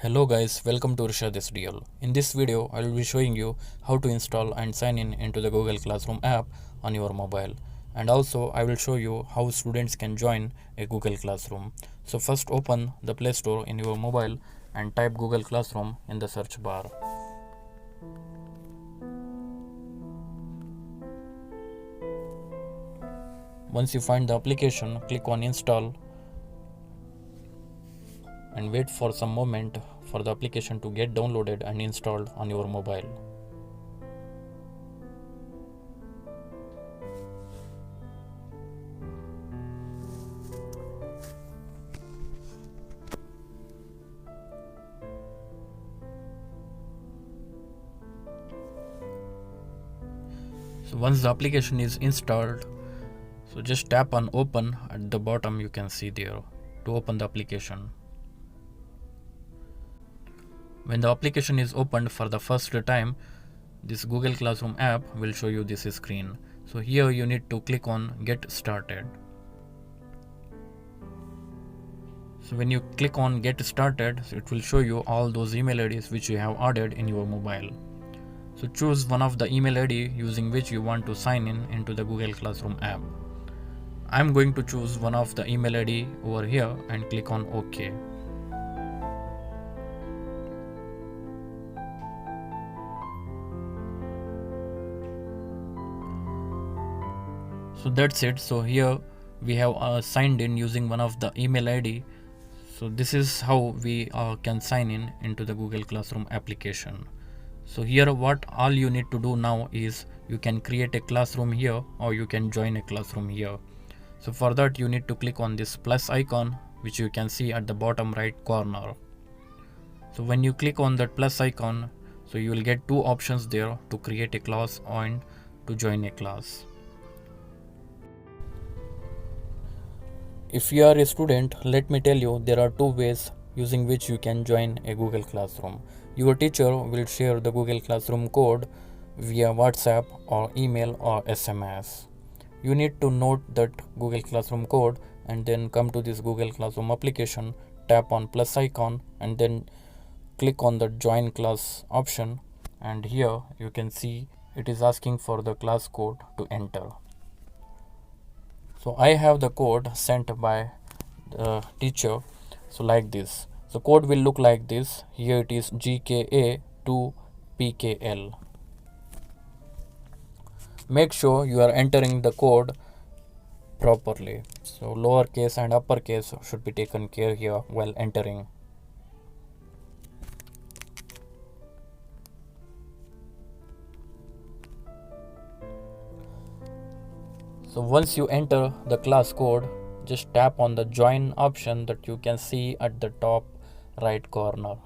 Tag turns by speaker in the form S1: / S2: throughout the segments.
S1: Hello guys, welcome to Rishad SDL. In this video, I will be showing you how to install and sign in into the Google Classroom app on your mobile. And also, I will show you how students can join a Google Classroom. So first open the Play Store in your mobile and type Google Classroom in the search bar. Once you find the application, click on install and wait for some moment for the application to get downloaded and installed on your mobile. So once the application is installed, so just tap on open at the bottom. You can see there to open the application. When the application is opened for the first time, this Google Classroom app will show you this screen. So here you need to click on Get Started. So when you click on Get Started, it will show you all those email IDs which you have added in your mobile. So choose one of the email ID using which you want to sign in into the Google Classroom app. I'm going to choose one of the email ID over here and click on OK. So that's it. So here we have signed in using one of the email ID. So this is how we can sign in into the Google Classroom application. So here what all you need to do now is you can create a classroom here or you can join a classroom here. So for that you need to click on this plus icon which you can see at the bottom right corner. So when you click on that plus icon, so you will get two options there to create a class and to join a class. If you are a student, let me tell you there are two ways using which you can join a Google Classroom. Your teacher will share the Google Classroom code via WhatsApp or email or SMS. You need to note that Google Classroom code and then come to this Google Classroom application, tap on plus icon and then click on the join class option, and here you can see it is asking for the class code to enter. So I have the code sent by the teacher. So like this. So code will look like this. Here it is GKA2PKL. Make sure you are entering the code properly. So lowercase and uppercase should be taken care here while entering. So once you enter the class code, just tap on the join option that you can see at the top right corner.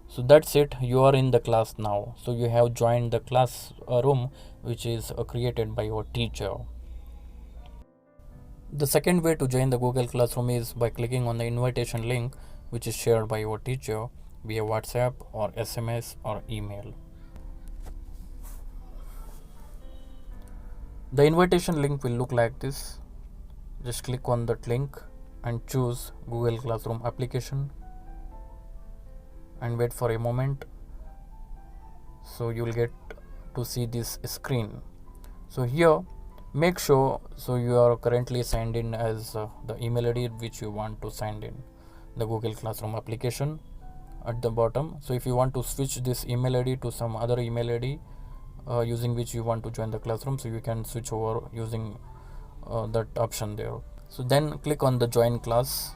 S1: So that's it, you are in the class now. So you have joined the class room which is created by your teacher. The second way to join the Google Classroom is by clicking on the invitation link which is shared by your teacher via WhatsApp or SMS or email. The invitation link will look like this. Just click on that link and choose Google Classroom application and wait for a moment. So you will get to see this screen. So here make sure so you are currently signed in as the email ID which you want to sign in the Google Classroom application at the bottom. So if you want to switch this email ID to some other email ID using which you want to join the classroom, so you can switch over using that option there. So then click on the join class.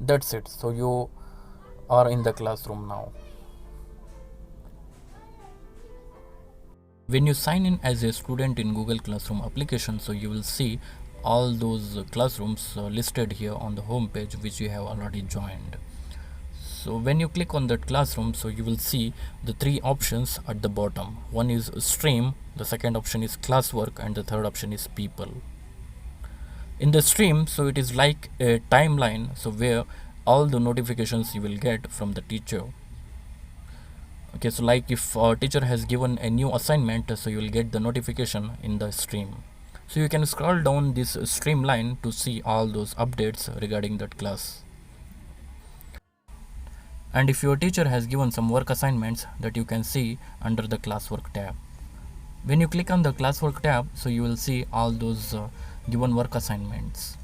S1: That's it. So you are in the classroom now. When you sign in as a student in Google Classroom application, so you will see all those classrooms listed here on the home page which you have already joined. So when you click on that classroom, so you will see the three options at the bottom. One is stream, the second option is classwork, and the third option is people. In the stream, so it is like a timeline, so where all the notifications you will get from the teacher. Okay, so like if a teacher has given a new assignment, so you will get the notification in the stream. So you can scroll down this streamline to see all those updates regarding that class. And if your teacher has given some work assignments, that you can see under the classwork tab. When you click on the classwork tab, so you will see all those given work assignments.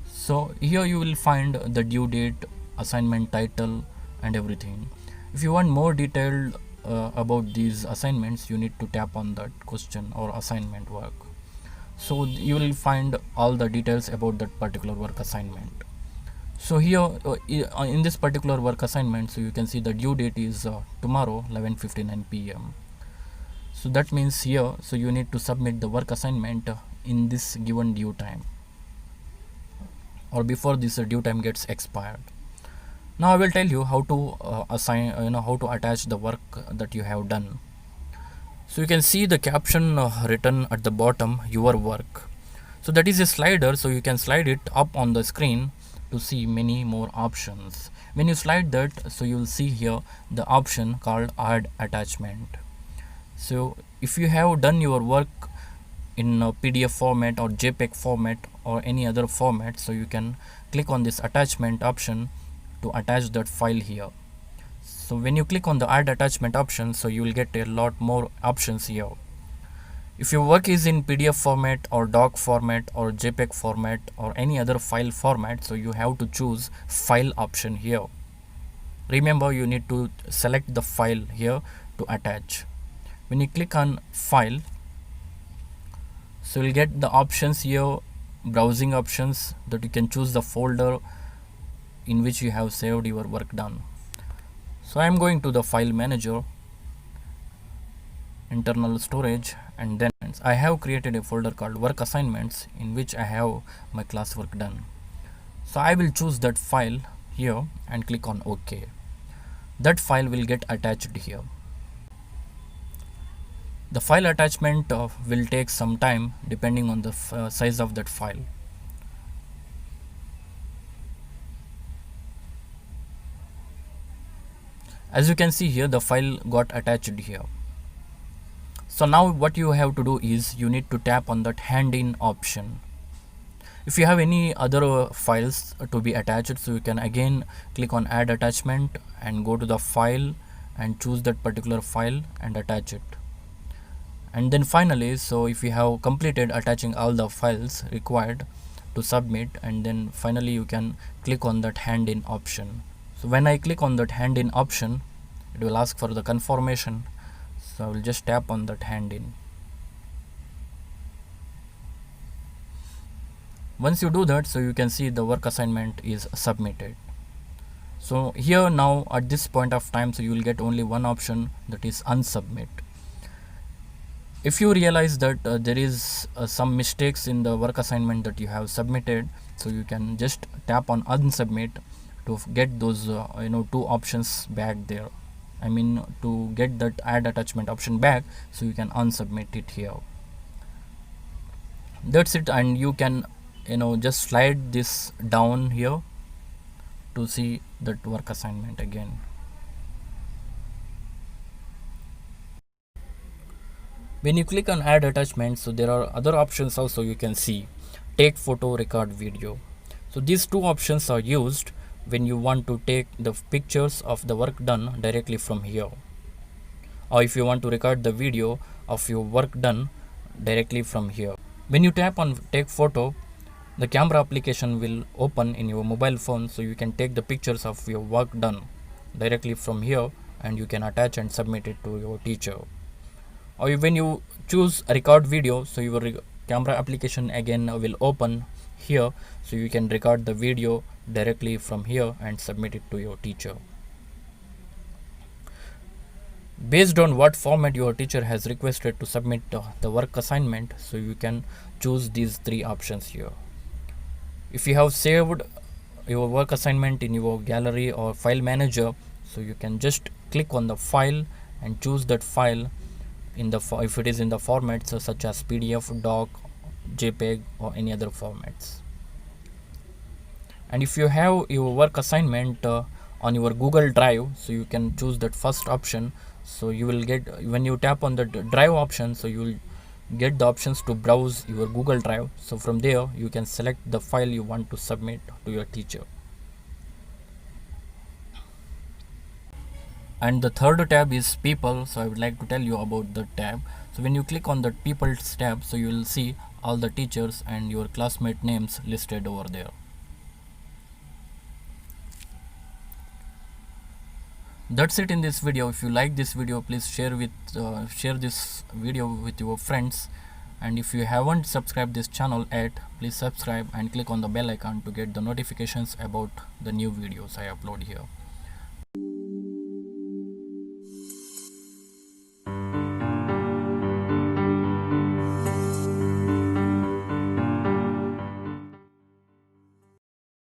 S1: So here you will find the due date, assignment title and everything. If you want more detailed about these assignments, you need to tap on that question or assignment work. So you will find all the details about that particular work assignment. So here in this particular work assignment, so you can see the due date is tomorrow 11:59 p.m. So that means here, so you need to submit the work assignment in this given due time or before this due time gets expired. Now I will tell you how to assign, how to attach the work that you have done. So you can see the caption written at the bottom, your work. So that is a slider, so you can slide it up on the screen to see many more options. When you slide that, so you will see here the option called add attachment. So if you have done your work in a PDF format or JPEG format or any other format, so you can click on this attachment option to attach that file here. So when you click on the add attachment option, so you will get a lot more options here. If your work is in PDF format or doc format or JPEG format or any other file format, so you have to choose file option here. Remember, you need to select the file here to attach. When you click on file, so you'll get the options here, browsing options, that you can choose the folder in which you have saved your work done. So I am going to the file manager, internal storage, and then I have created a folder called work assignments in which I have my classwork done. So I will choose that file here and click on OK. That file will get attached here. The file attachment will take some time depending on the size of that file. As you can see here, the file got attached here. So now what you have to do is you need to tap on that hand in option. If you have any other files to be attached, so you can again click on add attachment and go to the file and choose that particular file and attach it. And then finally, so if you have completed attaching all the files required to submit, and then finally you can click on that hand in option. So when I click on that hand in option, it will ask for the confirmation. So I will just tap on that hand in. Once you do that, so you can see the work assignment is submitted. So here now at this point of time, so you will get only one option, that is unsubmit. If you realize that there is some mistakes in the work assignment that you have submitted, so you can just tap on unsubmit to get those two options back there. I mean, to get that add attachment option back, so you can unsubmit it here. That's it, and you can just slide this down here to see that work assignment again. When you click on add attachment, so there are other options also. You can see take photo, record video. So these two options are used when you want to take the pictures of the work done directly from here, or if you want to record the video of your work done directly from here. When you tap on take photo, the camera application will open in your mobile phone, so you can take the pictures of your work done directly from here and you can attach and submit it to your teacher. Or when you choose record video, so your camera application again will open here, so you can record the video directly from here and submit it to your teacher. Based on what format your teacher has requested to submit the work assignment, so you can choose these three options here. If you have saved your work assignment in your gallery or file manager, so you can just click on the file and choose that file in the if it is in the formats such as PDF, doc, JPEG or any other formats. And if you have your work assignment on your Google Drive, so you can choose that first option, So you will get, when you tap on the drive option, so you will get the options to browse your Google Drive. So from there you can select the file you want to submit to your teacher. And the third tab is people. So I would like to tell you about the tab. So when you click on the people's tab, so you will see all the teachers and your classmate names listed over there. That's it in this video. If you like this video, please share this video with your friends, and if you haven't subscribed this channel yet, please subscribe and click on the bell icon to get the notifications about the new videos I upload here.